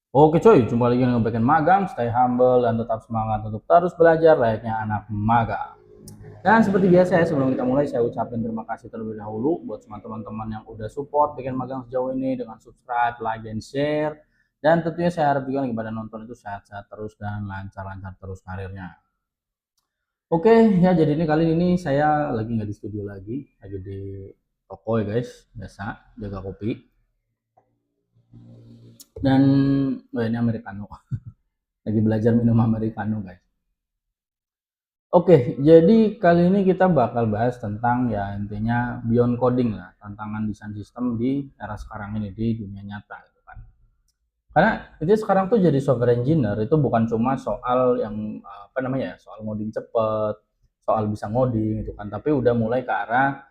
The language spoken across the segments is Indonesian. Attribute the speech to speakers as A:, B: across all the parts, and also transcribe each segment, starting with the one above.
A: Oke coy, jumpa lagi dengan Bagian Magang, stay humble dan tetap semangat untuk terus belajar layaknya anak magang. Dan seperti biasa ya, sebelum kita mulai saya ucapin terima kasih terlebih dahulu buat semua teman-teman yang udah support Bagian Magang sejauh ini dengan subscribe, like, dan share. Dan tentunya saya harap juga lagi pada nonton itu sehat-sehat terus dan lancar-lancar terus karirnya. Oke, ya jadi ini kali ini saya lagi nggak di studio lagi di toko ya guys, biasa jaga kopi. Dan ini americano, lagi belajar minum americano guys. Oke, jadi kali ini kita bakal bahas tentang ya intinya beyond coding lah, tantangan desain sistem di era sekarang ini di dunia nyata gitu kan. Karena itu sekarang tuh jadi software engineer itu bukan cuma soal yang apa namanya ya, soal ngoding cepet, soal bisa ngoding gitu kan, tapi udah mulai ke arah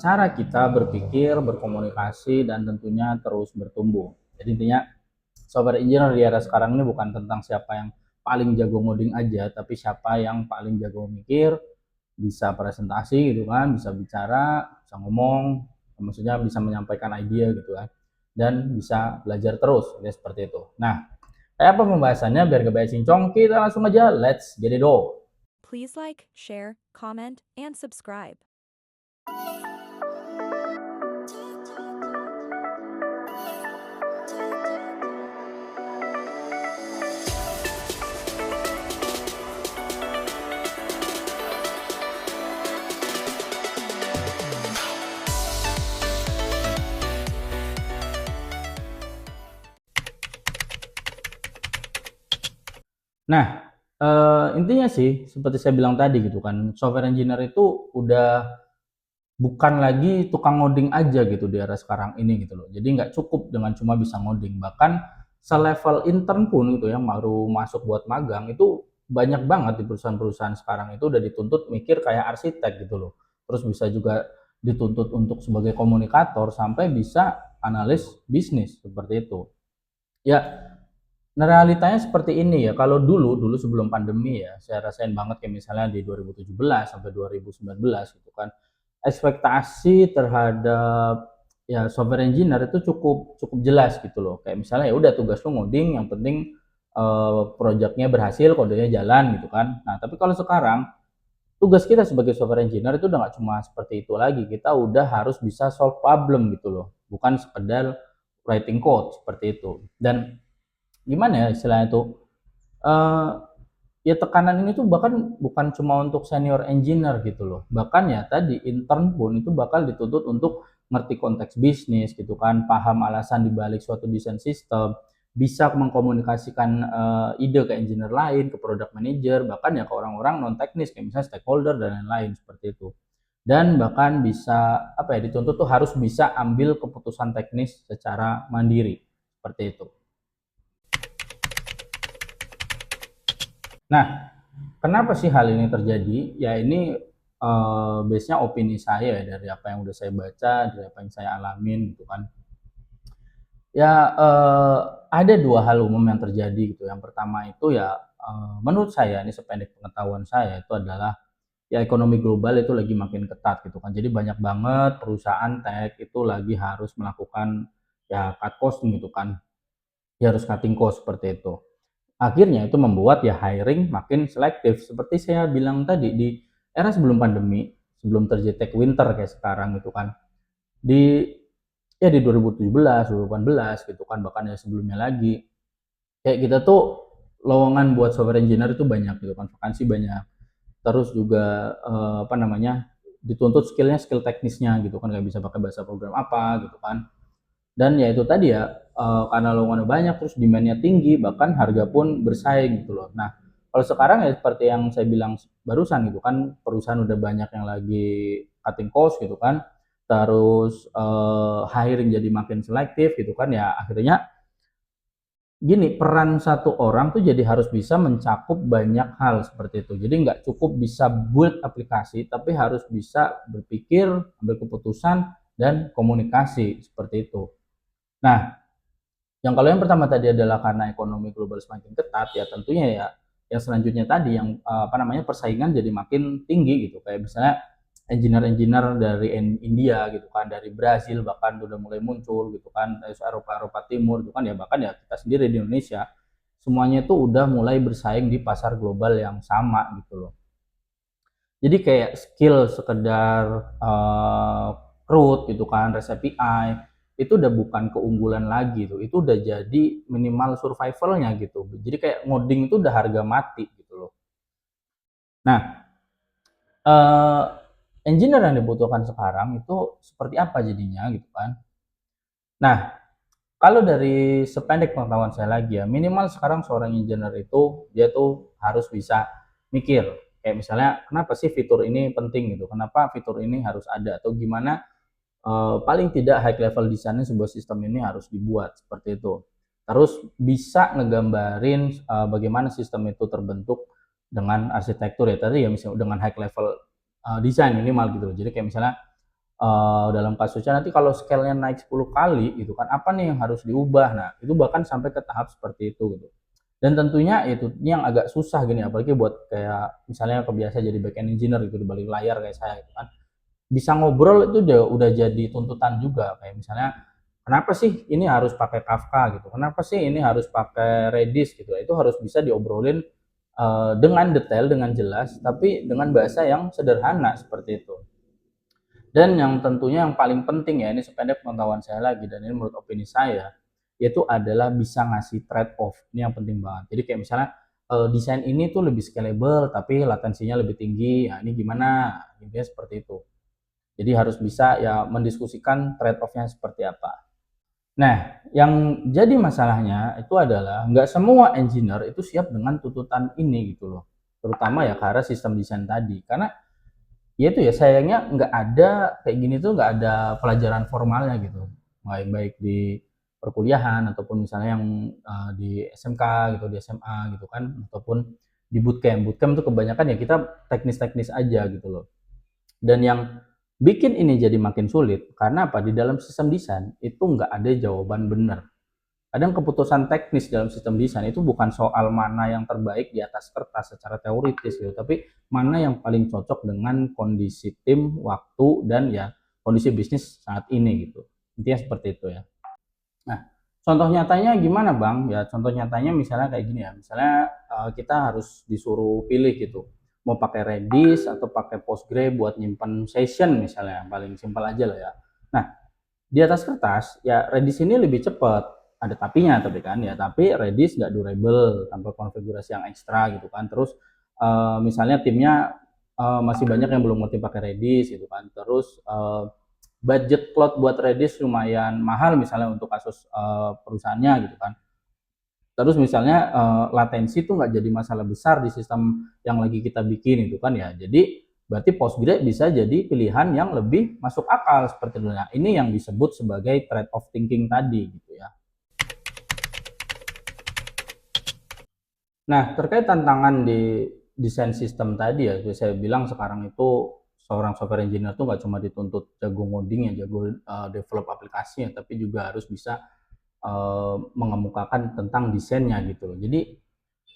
A: cara kita berpikir, berkomunikasi dan tentunya terus bertumbuh. Jadi intinya software engineer di era sekarang ini bukan tentang siapa yang paling jago ngoding aja, tapi siapa yang paling jago mikir, bisa presentasi gitu kan, bisa bicara, bisa ngomong, maksudnya bisa menyampaikan ide gitu kan, dan bisa belajar terus, ya seperti itu. Nah, kayak apa pembahasannya biar gak banyak cincong, kita langsung aja, let's get it on.
B: Please like, share, comment, and subscribe.
A: Nah, intinya sih seperti saya bilang tadi gitu kan, software engineer itu udah bukan lagi tukang ngoding aja gitu di era sekarang ini gitu loh. Jadi nggak cukup dengan cuma bisa ngoding, bahkan selevel intern pun gitu yang baru masuk buat magang itu banyak banget di perusahaan-perusahaan sekarang itu udah dituntut mikir kayak arsitek gitu loh. Terus bisa juga dituntut untuk sebagai komunikator sampai bisa analis bisnis seperti itu. Ya, nah realitanya seperti ini ya. Kalau dulu sebelum pandemi ya, saya rasain banget kayak misalnya di 2017 sampai 2019 gitu kan. Ekspektasi terhadap ya software engineer itu cukup cukup jelas gitu loh. Kayak misalnya ya udah tugas lu ngoding yang penting projectnya berhasil, kodenya jalan gitu kan. Nah, tapi kalau sekarang tugas kita sebagai software engineer itu udah nggak cuma seperti itu lagi. Kita udah harus bisa solve problem gitu loh. Bukan sekedar writing code seperti itu. Dan gimana ya istilahnya tuh eh ya tekanan ini tuh bahkan bukan cuma untuk senior engineer gitu loh, bahkan ya tadi intern pun itu bakal dituntut untuk ngerti konteks bisnis gitu kan, paham alasan dibalik suatu desain sistem, bisa mengkomunikasikan ide ke engineer lain, ke product manager, bahkan ya ke orang-orang non teknis kayak misalnya stakeholder dan lain-lain seperti itu. Dan bahkan bisa apa ya dituntut tuh harus bisa ambil keputusan teknis secara mandiri seperti itu. Nah, kenapa sih hal ini terjadi? Ya ini base-nya opini saya ya dari apa yang udah saya baca, dari apa yang saya alamin gitu kan. Ya ada dua hal umum yang terjadi gitu. Yang pertama itu ya menurut saya ini sependek pengetahuan saya itu adalah ya ekonomi global itu lagi makin ketat gitu kan. Jadi banyak banget perusahaan tech itu lagi harus melakukan ya cut cost gitu kan. Ya harus cutting cost seperti itu. Akhirnya itu membuat ya hiring makin selektif. Seperti saya bilang tadi di era sebelum pandemi, sebelum terjadi tech winter kayak sekarang gitu kan. Di ya di 2017, 2018 gitu kan bahkan ya sebelumnya lagi. Kayak kita tuh lowongan buat software engineer itu banyak gitu kan, vakansi banyak. Terus juga apa namanya? Dituntut skillnya skill teknisnya gitu kan, nggak bisa pakai bahasa program apa gitu kan. Dan ya itu tadi ya, karena lowongannya banyak terus demand-nya tinggi, bahkan harga pun bersaing gitu loh. Nah, kalau sekarang ya seperti yang saya bilang barusan gitu kan, perusahaan udah banyak yang lagi cutting cost gitu kan, terus hiring jadi makin selektif gitu kan, ya akhirnya gini, peran satu orang tuh jadi harus bisa mencakup banyak hal seperti itu. Jadi nggak cukup bisa build aplikasi, tapi harus bisa berpikir, ambil keputusan, dan komunikasi seperti itu. Nah, yang pertama tadi adalah karena ekonomi global semakin ketat ya tentunya ya yang selanjutnya tadi yang apa namanya persaingan jadi makin tinggi gitu kayak misalnya engineer-engineer dari India gitu kan, dari Brazil bahkan udah mulai muncul gitu kan, Eropa Timur gitu kan, ya bahkan ya kita sendiri di Indonesia semuanya itu udah mulai bersaing di pasar global yang sama gitu loh. Jadi kayak skill sekedar root gitu kan, REST API itu udah bukan keunggulan lagi tuh, itu udah jadi minimal survivalnya gitu. Jadi kayak ngoding itu udah harga mati gitu loh. Nah, eh, engineer yang dibutuhkan sekarang itu seperti apa jadinya gitu kan. Nah, kalau dari sependek pengetahuan saya lagi ya, minimal sekarang seorang engineer itu dia tuh harus bisa mikir. Kayak misalnya, kenapa sih fitur ini penting gitu? Kenapa fitur ini harus ada? Atau gimana paling tidak high level desainnya sebuah sistem ini harus dibuat seperti itu. Terus bisa ngegambarin bagaimana sistem itu terbentuk dengan arsitektur ya tadi ya, misalnya dengan high level desain minimal gitu. Jadi kayak misalnya dalam kasusnya nanti kalau scale-nya naik 10 kali gitu kan, apa nih yang harus diubah. Nah itu bahkan sampai ke tahap seperti itu gitu. Dan tentunya itu ini yang agak susah gini, apalagi buat kayak misalnya kebiasa jadi back end engineer gitu di balik layar kayak saya gitu kan, bisa ngobrol itu udah jadi tuntutan juga. Kayak misalnya kenapa sih ini harus pakai Kafka gitu, kenapa sih ini harus pakai Redis gitu, itu harus bisa diobrolin dengan detail, dengan jelas, tapi dengan bahasa yang sederhana seperti itu. Dan yang tentunya yang paling penting ya, ini sependek pengetahuan saya lagi dan ini menurut opini saya, yaitu adalah bisa ngasih trade off. Ini yang penting banget. Jadi kayak misalnya desain ini tuh lebih scalable tapi latensinya lebih tinggi. Nah, ini gimana? Intinya seperti itu. Jadi harus bisa ya mendiskusikan trade off-nya seperti apa. Nah, yang jadi masalahnya itu adalah nggak semua engineer itu siap dengan tuntutan ini gitu loh. Terutama ya karena sistem desain tadi. Karena ya itu ya sayangnya nggak ada kayak gini tuh nggak ada pelajaran formalnya gitu. Baik di perkuliahan ataupun misalnya yang di SMK gitu, di SMA gitu kan, ataupun di bootcamp. Bootcamp tuh kebanyakan ya kita teknis-teknis aja gitu loh. Dan yang bikin ini jadi makin sulit karena apa? Di dalam sistem desain itu nggak ada jawaban benar. Kadang keputusan teknis dalam sistem desain itu bukan soal mana yang terbaik di atas kertas secara teoritis gitu, tapi mana yang paling cocok dengan kondisi tim, waktu, dan ya kondisi bisnis saat ini gitu. Intinya seperti itu ya. Nah, contoh nyatanya gimana Bang? Ya contoh nyatanya misalnya kayak gini ya. Misalnya kita harus disuruh pilih gitu. Mau pakai Redis atau pakai Postgre buat nyimpan session misalnya. Paling simpel aja lah ya. Nah, di atas kertas ya Redis ini lebih cepat. Ada tapinya tapi kan ya. Tapi Redis nggak durable tanpa konfigurasi yang ekstra gitu kan. Terus misalnya timnya masih banyak yang belum ngerti pakai Redis gitu kan. Terus budget cloud buat Redis lumayan mahal misalnya untuk kasus perusahaannya gitu kan. Terus misalnya latensi itu nggak jadi masalah besar di sistem yang lagi kita bikin itu kan ya. Jadi berarti Postgre bisa jadi pilihan yang lebih masuk akal seperti itu. Nah, ini yang disebut sebagai trade off thinking tadi gitu ya. Nah, terkait tantangan di desain sistem tadi ya, seperti saya bilang sekarang itu seorang software engineer tuh nggak cuma dituntut jago ngoding ya, jago develop aplikasinya, tapi juga harus bisa mengemukakan tentang desainnya gitu loh. Jadi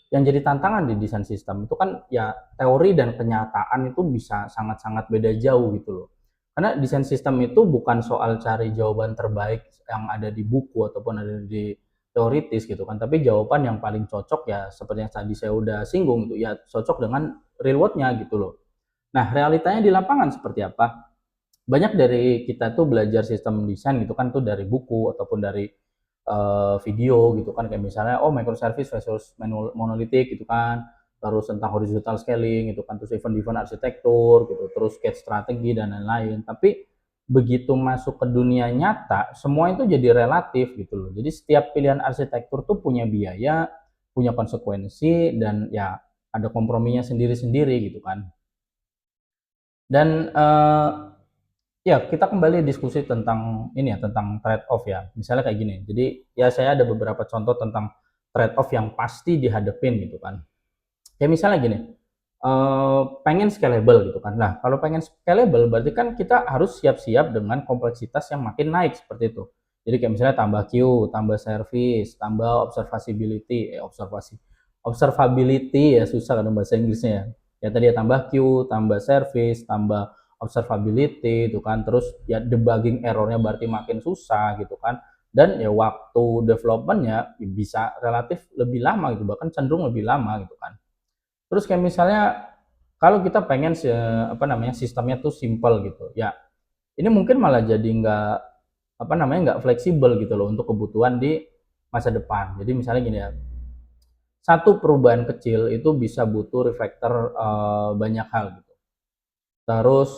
A: yang jadi tantangan di desain sistem itu kan ya teori dan kenyataan itu bisa sangat-sangat beda jauh gitu loh. Karena desain sistem itu bukan soal cari jawaban terbaik yang ada di buku ataupun ada di teoritis gitu kan, tapi jawaban yang paling cocok ya seperti yang tadi saya udah singgung gitu ya, cocok dengan real world-nya gitu loh. Nah, realitanya di lapangan seperti apa? Banyak dari kita tuh belajar sistem desain gitu kan tuh dari buku ataupun dari video gitu kan, kayak misalnya oh microservice versus monolithic gitu kan, terus tentang horizontal scaling gitu kan, terus event arsitektur gitu, terus sketch strategi dan lain-lain. Tapi begitu masuk ke dunia nyata semua itu jadi relatif gitu loh. Jadi setiap pilihan arsitektur tuh punya biaya, punya konsekuensi, dan ya ada komprominya sendiri-sendiri gitu kan. Dan ya, kita kembali diskusi tentang ini ya, tentang trade off ya. Misalnya kayak gini. Jadi, ya saya ada beberapa contoh tentang trade off yang pasti dihadapin gitu kan. Kayak misalnya gini, pengen scalable gitu kan. Nah, kalau pengen scalable berarti kan kita harus siap-siap dengan kompleksitas yang makin naik seperti itu. Jadi kayak misalnya tambah queue, tambah service, tambah observability ya susah kan bahasa Inggrisnya ya. Ya tadi ya tambah queue, tambah service, tambah observability itu kan, terus ya debugging errornya berarti makin susah gitu kan, dan ya waktu developmentnya bisa relatif lebih lama gitu, bahkan cenderung lebih lama gitu kan. Terus kayak misalnya kalau kita pengen apa namanya, sistemnya tuh simple gitu ya, ini mungkin malah jadi nggak apa namanya, nggak fleksibel gitu loh untuk kebutuhan di masa depan. Jadi misalnya gini ya, satu perubahan kecil itu bisa butuh refactor banyak hal gitu. Terus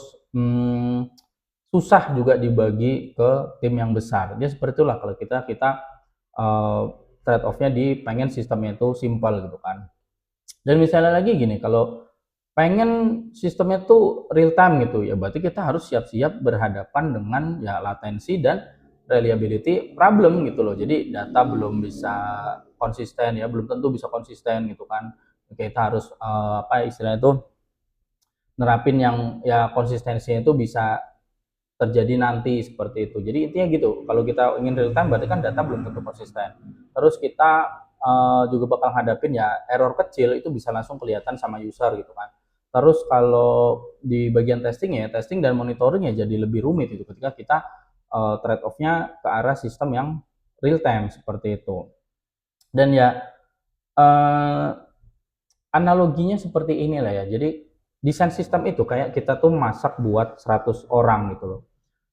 A: susah juga dibagi ke tim yang besar. Dia seperti itulah kalau kita trade off-nya di pengen sistemnya itu simple gitu kan. Dan misalnya lagi gini, kalau pengen sistemnya tuh real time gitu ya, berarti kita harus siap-siap berhadapan dengan ya latensi dan reliability problem gitu loh. Jadi data belum bisa konsisten ya, belum tentu bisa konsisten gitu kan. Kita harus apa istilahnya itu nerapin yang ya konsistensinya itu bisa terjadi nanti seperti itu. Jadi intinya gitu, kalau kita ingin real time berarti kan data belum tentu konsisten. Terus kita juga bakal hadapin ya error kecil itu bisa langsung kelihatan sama user gitu kan. Terus kalau di bagian testing ya, testing dan monitoring ya jadi lebih rumit itu ketika kita trade off-nya ke arah sistem yang real time seperti itu. Dan ya eh, analoginya seperti inilah ya. Jadi desain sistem itu kayak kita tuh masak buat 100 orang gitu loh.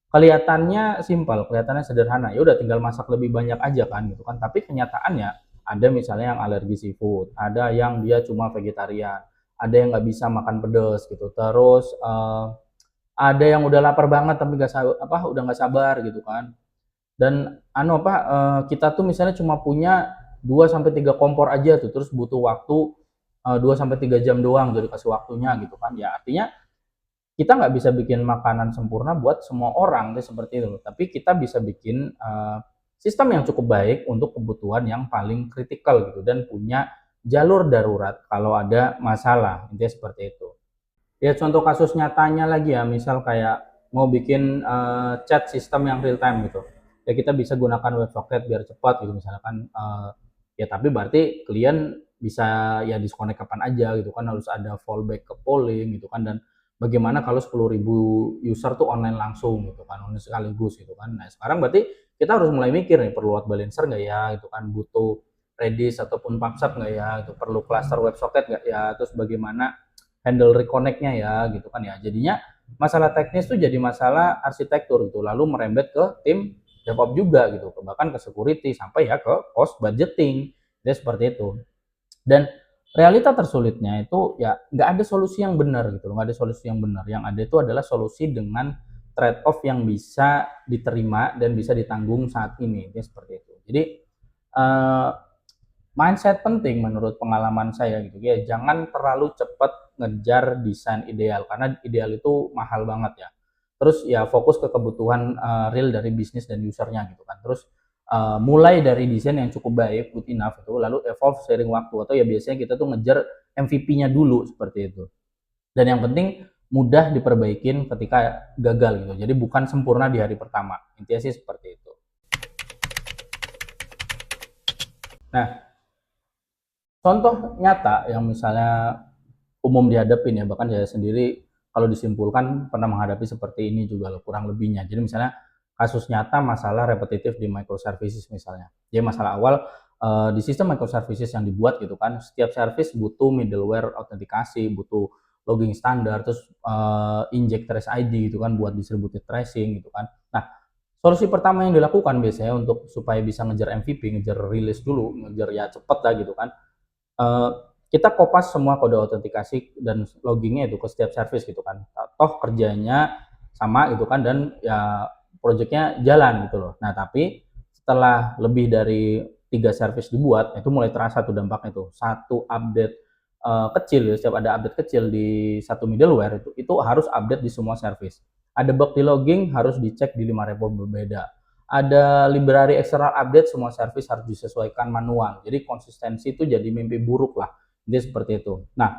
A: Kelihatannya simpel, kelihatannya sederhana. Ya udah tinggal masak lebih banyak aja kan gitu kan. Tapi kenyataannya ada misalnya yang alergi seafood, ada yang dia cuma vegetarian, ada yang nggak bisa makan pedas gitu. Terus ada yang udah lapar banget tapi nggak apa udah nggak sabar gitu kan. Dan anu apa kita tuh misalnya cuma punya 2 sampai 3 kompor aja tuh, terus butuh waktu 2 sampai 3 jam doang jadi kasih waktunya gitu kan. Ya artinya kita nggak bisa bikin makanan sempurna buat semua orang deh seperti itu. Tapi kita bisa bikin sistem yang cukup baik untuk kebutuhan yang paling kritikal gitu dan punya jalur darurat kalau ada masalah. Intinya seperti itu. Ya contoh kasus nyatanya lagi ya, misal kayak mau bikin chat sistem yang real time gitu. Ya kita bisa gunakan WebSocket biar cepat gitu misalkan ya tapi berarti klien bisa ya disconnect kapan aja gitu kan, harus ada fallback ke polling gitu kan, dan bagaimana kalau 10.000 user tuh online langsung gitu kan, online sekaligus gitu kan. Nah sekarang berarti kita harus mulai mikir nih, perlu load balancer nggak ya gitu kan, butuh Redis ataupun PubSub nggak ya, itu perlu cluster WebSocket nggak ya, terus bagaimana handle reconnect-nya ya gitu kan ya. Jadinya masalah teknis tuh jadi masalah arsitektur gitu, lalu merembet ke tim DevOps juga gitu, bahkan ke security sampai ya ke cost budgeting. Jadi seperti itu. Dan realita tersulitnya itu ya nggak ada solusi yang benar gitu, nggak ada solusi yang benar. Yang ada itu adalah solusi dengan trade off yang bisa diterima dan bisa ditanggung saat ini. Jadi seperti itu. Jadi uh, mindset penting menurut pengalaman saya gitu ya, jangan terlalu cepat ngejar desain ideal karena ideal itu mahal banget ya. Terus ya fokus ke kebutuhan real dari bisnis dan usernya gitu kan. Terus mulai dari desain yang cukup baik, good enough itu, lalu evolve seiring waktu, atau ya biasanya kita tuh ngejar MVP-nya dulu seperti itu. Dan yang penting mudah diperbaikin ketika gagal gitu. Jadi bukan sempurna di hari pertama. Intinya sih seperti itu. Nah, contoh nyata yang misalnya umum dihadapin ya, bahkan saya sendiri kalau disimpulkan pernah menghadapi seperti ini juga loh, kurang lebihnya. Jadi misalnya kasus nyata masalah repetitif di microservices misalnya. Jadi masalah awal di sistem microservices yang dibuat gitu kan, setiap service butuh middleware autentikasi, butuh logging standar, terus inject trace ID gitu kan buat distributed tracing gitu kan. Nah, solusi pertama yang dilakukan biasanya untuk supaya bisa ngejar MVP, ngejar release dulu, ngejar ya cepet lah gitu kan, uh, kita kopas semua kode autentikasi dan loggingnya itu ke setiap service gitu kan. Toh kerjanya sama gitu kan, dan ya projectnya jalan gitu loh. Nah tapi setelah lebih dari 3 service dibuat, itu mulai terasa tuh dampaknya tuh. Satu update kecil ya, setiap ada update kecil di satu middleware itu harus update di semua service. Ada bug di logging harus dicek di 5 repo berbeda. Ada library external update, semua service harus disesuaikan manual. Jadi konsistensi itu jadi mimpi buruk lah. Jadi seperti itu. Nah,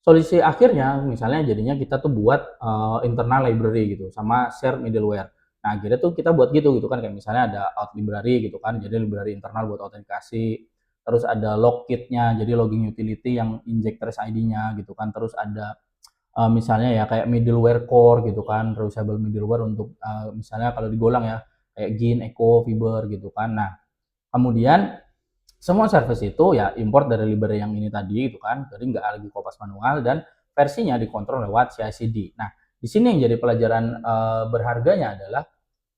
A: solusi akhirnya misalnya jadinya kita tuh buat internal library gitu sama share middleware. Nah, akhirnya tuh kita buat gitu kan, kayak misalnya ada out library gitu kan. Jadi library internal buat autentikasi. Terus ada log kit-nya, jadi logging utility yang inject trace ID-nya gitu kan. Terus ada misalnya ya kayak middleware core gitu kan, reusable middleware untuk misalnya kalau digolang ya kayak Gin, Echo, Fiber gitu kan. Nah, kemudian semua service itu ya import dari library yang ini tadi gitu kan, jadi nggak lagi kopas manual dan versinya dikontrol lewat CI/CD. Nah, di sini yang jadi pelajaran berharganya adalah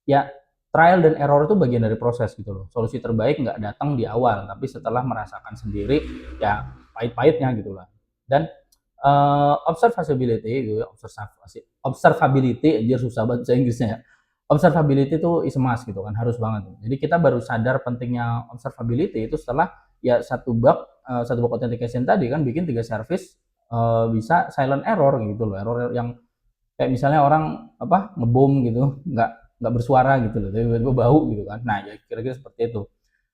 A: ya trial dan error itu bagian dari proses gitu loh. Solusi terbaik nggak datang di awal, tapi setelah merasakan sendiri ya pahit-pahitnya gitu lah. Dan observability gitu ya, observability aja susah banget bahasa Inggrisnya ya. Observability itu is a must gitu kan, harus banget. Jadi kita baru sadar pentingnya observability itu setelah ya satu bug authentication tadi kan bikin 3 service bisa silent error gitu loh. Error yang kayak misalnya orang apa ngebom gitu, nggak bersuara gitu loh, tiba-tiba bau gitu kan. Nah, ya kira-kira seperti itu.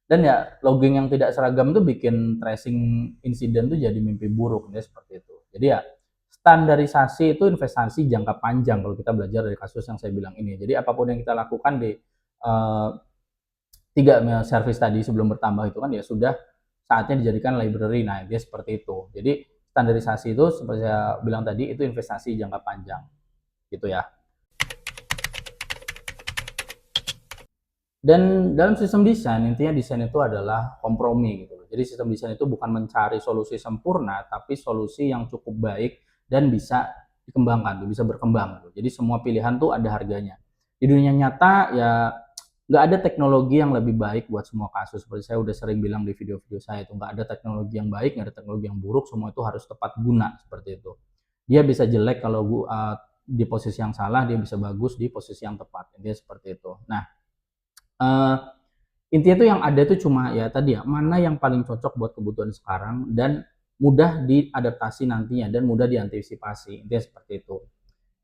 A: Dan ya logging yang tidak seragam tuh bikin tracing insiden tuh jadi mimpi buruk ya seperti itu. Jadi ya standarisasi itu investasi jangka panjang kalau kita belajar dari kasus yang saya bilang ini. Jadi apapun yang kita lakukan di 3 service tadi sebelum bertambah itu kan ya sudah saatnya dijadikan library. Nah, dia seperti itu. Jadi standarisasi itu seperti saya bilang tadi itu investasi jangka panjang gitu ya. Dan dalam sistem desain, intinya desain itu adalah kompromi gitu. Jadi sistem desain itu bukan mencari solusi sempurna, tapi solusi yang cukup baik dan bisa dikembangkan, bisa berkembang. Gitu. Jadi semua pilihan tuh ada harganya. Di dunia nyata ya nggak ada teknologi yang lebih baik buat semua kasus. Seperti saya udah sering bilang di video-video saya itu nggak ada teknologi yang baik, nggak ada teknologi yang buruk. Semua itu harus tepat guna seperti itu. Dia bisa jelek kalau di posisi yang salah, dia bisa bagus di posisi yang tepat. Dia seperti itu. Nah, uh, intinya tuh yang ada tuh cuma ya tadi ya mana yang paling cocok buat kebutuhan sekarang dan mudah diadaptasi nantinya dan mudah diantisipasi. Intinya seperti itu.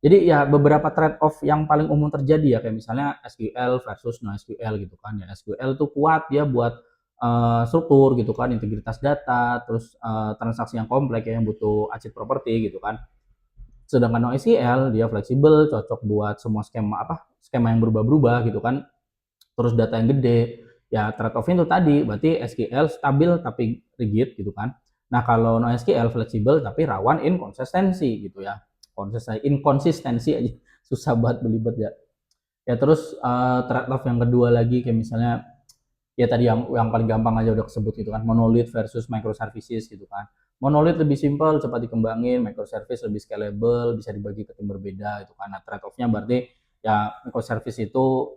A: Jadi ya beberapa trade off yang paling umum terjadi ya kayak misalnya SQL versus NoSQL gitu kan ya. SQL tuh kuat ya buat struktur gitu kan, integritas data, terus transaksi yang kompleks ya yang butuh achieve property gitu kan. Sedangkan NoSQL dia fleksibel, cocok buat semua skema yang berubah-berubah gitu kan. Terus data yang gede, ya trade off itu tadi, berarti SQL stabil tapi rigid gitu kan. Nah, kalau NoSQL fleksibel tapi rawan inkonsistensi gitu ya. Inkonsistensi aja susah banget belibet ya. Ya terus trade off yang kedua lagi kayak misalnya ya tadi yang paling gampang aja udah kesebut gitu kan, monolith versus microservices gitu kan. Monolith lebih simpel, cepat dikembangin, microservice lebih scalable, bisa dibagi ke tim berbeda gitu kan. Nah, trade off-nya berarti ya microservice itu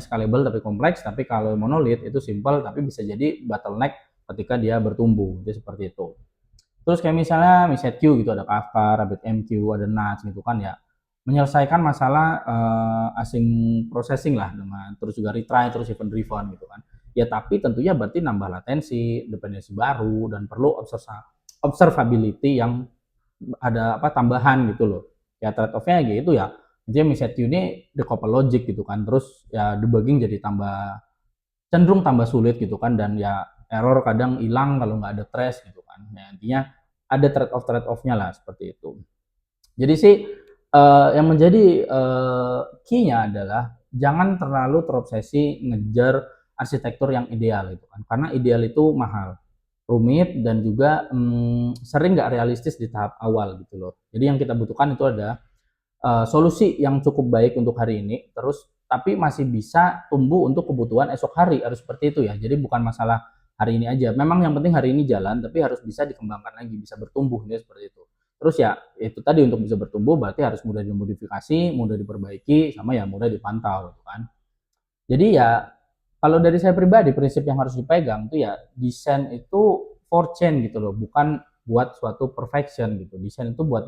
A: scalable tapi kompleks, tapi kalau monolith itu simple tapi bisa jadi bottleneck ketika dia bertumbuh. Jadi seperti itu. Terus kayak misalnya MiSetQ gitu, ada Kafka, RabbitMQ, ada NAS gitu kan ya, menyelesaikan masalah async processing lah dengan terus juga retry terus event driven gitu kan. Ya tapi tentunya berarti nambah latensi, dependensi baru dan perlu observability yang ada tambahan gitu loh. Ya trade off-nya gitu ya. Intinya MiSetQ ini decouple logic gitu kan. Terus ya debugging jadi cenderung tambah sulit gitu kan dan ya error kadang hilang kalau nggak ada trace gitu kan. Ya, intinya ada trade off-nya lah seperti itu. Jadi sih yang menjadi key-nya adalah jangan terlalu terobsesi ngejar arsitektur yang ideal gitu kan. Karena ideal itu mahal, rumit dan juga sering nggak realistis di tahap awal gitu loh. Jadi yang kita butuhkan itu ada solusi yang cukup baik untuk hari ini, terus tapi masih bisa tumbuh untuk kebutuhan esok hari, harus seperti itu ya. Jadi bukan masalah hari ini aja. Memang yang penting hari ini jalan, tapi harus bisa dikembangkan lagi, bisa bertumbuh ya seperti itu. Terus ya itu tadi untuk bisa bertumbuh berarti harus mudah dimodifikasi, mudah diperbaiki, sama ya mudah dipantau gitu kan. Jadi ya kalau dari saya pribadi prinsip yang harus dipegang tuh ya desain itu for change gitu loh, bukan buat suatu perfection gitu. Desain itu buat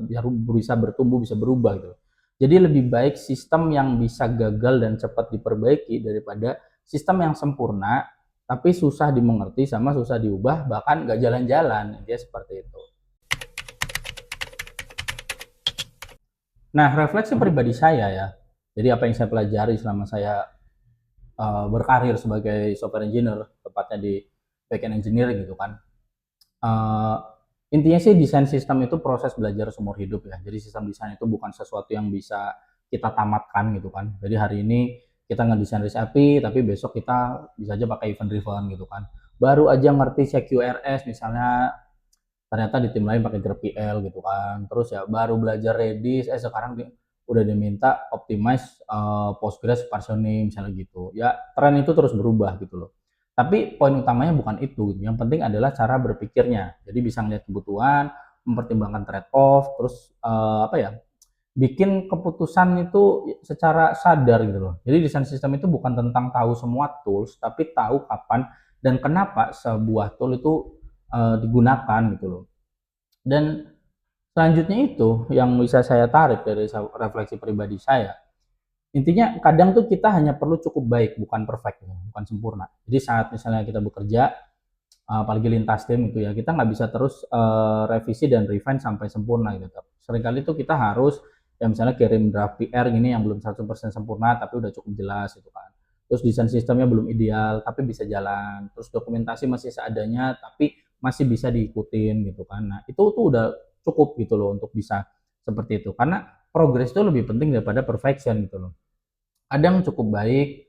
A: bisa bertumbuh, bisa berubah gitu. Jadi lebih baik sistem yang bisa gagal dan cepat diperbaiki daripada sistem yang sempurna tapi susah dimengerti sama susah diubah bahkan nggak jalan-jalan. Dia seperti itu. Nah, refleksi pribadi saya ya. Jadi apa yang saya pelajari selama saya berkarir sebagai software engineer, tepatnya di backend engineer gitu kan. Uh, Intinya sih desain sistem itu proses belajar seumur hidup ya. Jadi sistem desain itu bukan sesuatu yang bisa kita tamatkan gitu kan. Jadi hari ini kita ngedesain REST API, tapi besok kita bisa aja pakai event driven gitu kan. Baru aja ngerti CQRS misalnya ternyata di tim lain pakai GraphQL gitu kan. Terus ya baru belajar Redis, sekarang udah diminta optimize Postgres versioning misalnya gitu. Ya tren itu terus berubah gitu loh. Tapi poin utamanya bukan itu, gitu. Yang penting adalah cara berpikirnya. Jadi bisa ngeliat kebutuhan, mempertimbangkan trade off, terus apa ya, bikin keputusan itu secara sadar gitu loh. Jadi desain sistem itu bukan tentang tahu semua tools, tapi tahu kapan dan kenapa sebuah tool itu digunakan gitu loh. Dan selanjutnya itu yang bisa saya tarik dari refleksi pribadi saya, intinya kadang tuh kita hanya perlu cukup baik, bukan perfect, bukan sempurna. Jadi saat misalnya kita bekerja, apalagi lintas tim itu ya, kita nggak bisa terus revisi dan refine sampai sempurna gitu. Seringkali itu kita harus ya misalnya kirim draft PR gini yang belum 100% sempurna tapi udah cukup jelas gitu kan. Terus desain sistemnya belum ideal tapi bisa jalan. Terus dokumentasi masih seadanya tapi masih bisa diikutin gitu kan. Nah, itu tuh udah cukup gitu loh untuk bisa seperti itu. Karena progress itu lebih penting daripada perfection gitu loh. Kadang cukup baik,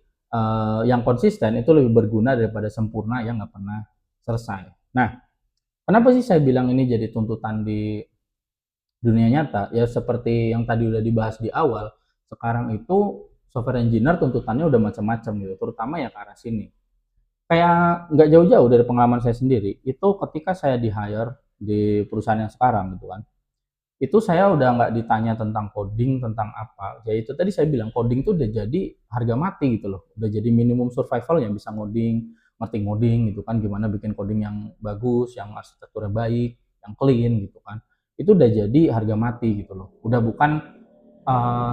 A: yang konsisten itu lebih berguna daripada sempurna yang nggak pernah selesai. Nah, kenapa sih saya bilang ini jadi tuntutan di dunia nyata? Ya seperti yang tadi udah dibahas di awal, sekarang itu software engineer tuntutannya udah macam-macam gitu, terutama ya ke arah sini. Kayak nggak jauh-jauh dari pengalaman saya sendiri, itu ketika saya di hire di perusahaan yang sekarang gitu kan, itu saya udah nggak ditanya tentang coding, tentang apa. Ya itu tadi saya bilang coding tuh udah jadi harga mati gitu loh. Udah jadi minimum survival yang bisa ngoding, ngerti ngoding gitu kan, gimana bikin coding yang bagus, yang arsitekturnya baik, yang clean gitu kan. Itu udah jadi harga mati gitu loh. Udah bukan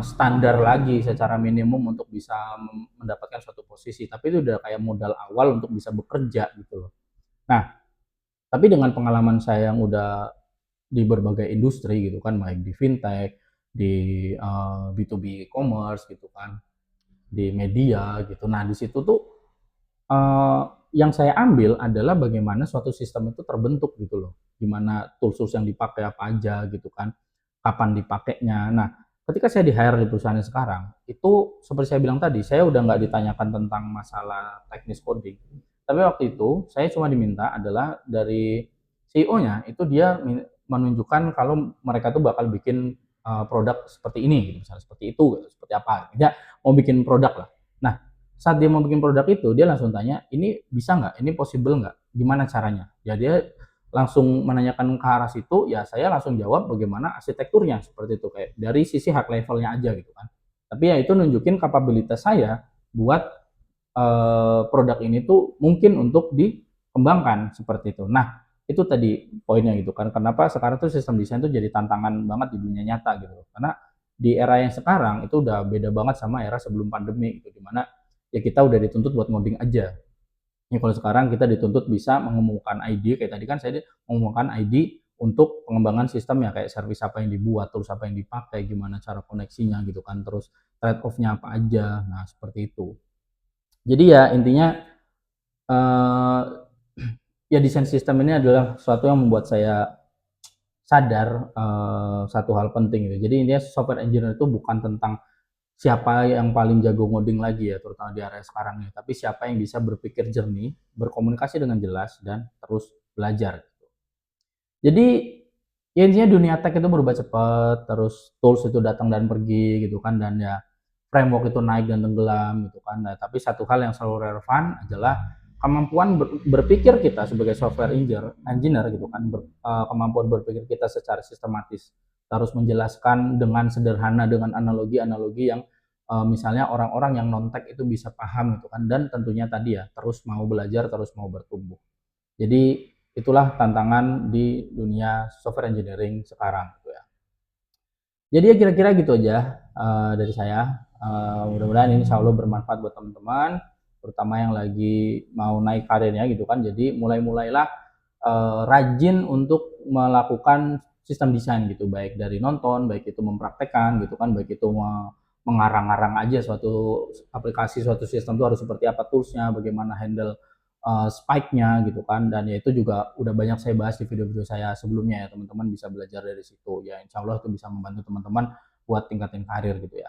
A: standar lagi secara minimum untuk bisa mendapatkan suatu posisi, tapi itu udah kayak modal awal untuk bisa bekerja gitu loh. Nah, tapi dengan pengalaman saya yang udah di berbagai industri gitu kan, baik di fintech, di B2B e-commerce gitu kan, di media gitu. Nah, di situ tuh uh, yang saya ambil adalah bagaimana suatu sistem itu terbentuk gitu loh. Gimana tools-tools yang dipakai apa aja gitu kan, kapan dipakainya. Nah, ketika saya di hire di perusahaan yang sekarang, itu seperti saya bilang tadi, saya udah nggak ditanyakan tentang masalah teknis coding. Tapi waktu itu saya cuma diminta adalah dari CEO-nya itu dia menunjukkan kalau mereka tuh bakal bikin produk seperti ini, gitu, misalnya seperti itu, seperti apa. Dia mau bikin produk lah. Nah, saat dia mau bikin produk itu, dia langsung tanya, ini bisa nggak? Ini possible nggak? Gimana caranya? Ya dia langsung menanyakan ke arah situ, ya saya langsung jawab bagaimana arsitekturnya seperti itu kayak dari sisi hard levelnya aja gitu kan. Tapi ya itu nunjukin kapabilitas saya buat produk ini tuh mungkin untuk dikembangkan seperti itu. Nah, itu tadi poinnya gitu kan. Kenapa sekarang tuh sistem desain tuh jadi tantangan banget di dunia nyata gitu. Karena di era yang sekarang itu udah beda banget sama era sebelum pandemi gitu, dimana ya kita udah dituntut buat ngoding aja. Ya kalau sekarang kita dituntut bisa mengumumkan ID, kayak tadi kan saya mengumumkan ID untuk pengembangan sistem ya, kayak servis apa yang dibuat, terus apa yang dipakai, gimana cara koneksinya gitu kan, terus trade off-nya apa aja. Nah, seperti itu. Jadi ya intinya eh, ya desain sistem ini adalah sesuatu yang membuat saya sadar satu hal penting gitu. Jadi intinya software engineer itu bukan tentang siapa yang paling jago ngoding lagi ya, terutama di area sekarang ini, tapi siapa yang bisa berpikir jernih, berkomunikasi dengan jelas, dan terus belajar. Jadi ya intinya dunia tech itu berubah cepat, terus tools itu datang dan pergi gitu kan, dan ya framework itu naik dan tenggelam gitu kan. Nah, tapi satu hal yang selalu relevan adalah kemampuan berpikir kita sebagai software engineer gitu kan, kemampuan berpikir kita secara sistematis, harus menjelaskan dengan sederhana dengan analogi-analogi yang misalnya orang-orang yang non tech itu bisa paham gitu kan, dan tentunya tadi ya terus mau belajar, terus mau bertumbuh. Jadi itulah tantangan di dunia software engineering sekarang gitu ya. Jadi ya kira-kira gitu aja dari saya. Mudah-mudahan ini insya Allah bermanfaat buat teman-teman, terutama yang lagi mau naik karirnya gitu kan. Jadi mulailah rajin untuk melakukan sistem desain gitu, baik dari nonton, baik itu mempraktekkan gitu kan, baik itu mengarang-arang aja suatu aplikasi, suatu sistem itu harus seperti apa toolsnya, bagaimana handle spike-nya gitu kan, dan ya itu juga udah banyak saya bahas di video-video saya sebelumnya ya, teman-teman bisa belajar dari situ ya, insya Allah itu bisa membantu teman-teman buat tingkatin karir gitu ya.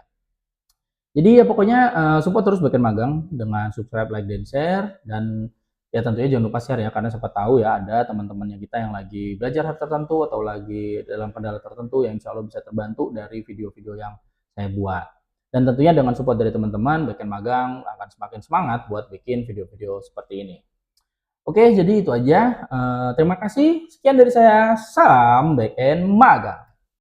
A: Jadi ya pokoknya support terus bikin magang dengan subscribe, like, dan share, dan ya tentunya jangan lupa share ya, karena siapa tahu ya ada teman-temannya kita yang lagi belajar hal tertentu atau lagi dalam kendala tertentu yang insya Allah bisa terbantu dari video-video yang saya buat. Dan tentunya dengan support dari teman-teman, Backend Magang akan semakin semangat buat bikin video-video seperti ini. Oke, jadi itu aja. Terima kasih. Sekian dari saya. Salam Backend Magang.